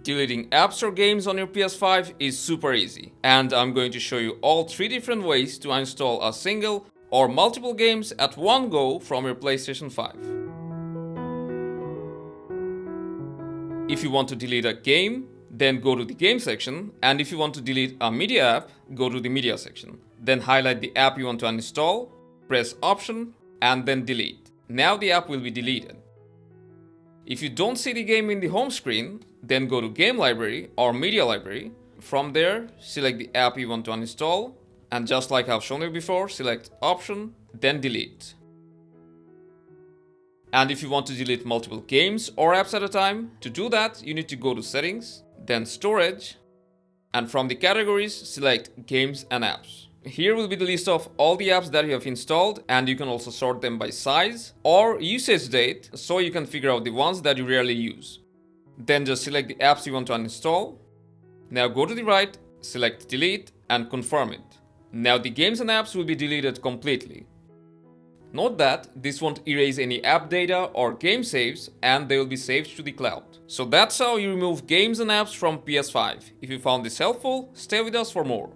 Deleting apps or games on your PS5 is super easy, and I'm going to show you all 3 different ways to uninstall a single or multiple games at one go from your PlayStation 5. If you want to delete a game, then go to the game section, and if you want to delete a media app, go to the media section. Then highlight the app you want to uninstall, press option, and then delete. Now the app will be deleted. If you don't see the game in the home screen, then go to Game Library or Media Library. From there, select the app you want to uninstall, and just like I've shown you before, select Option, then Delete. And if you want to delete multiple games or apps at a time, to do that, you need to go to Settings, then Storage, and from the categories, select Games and Apps. Here will be the list of all the apps that you have installed, and you can also sort them by size or usage date, so you can figure out the ones that you rarely use. Then just select the apps you want to uninstall. Now go to the right, select Delete, and confirm it. Now the games and apps will be deleted completely. Note that this won't erase any app data or game saves, and they will be saved to the cloud. So that's how you remove games and apps from PS5. If you found this helpful, stay with us for more.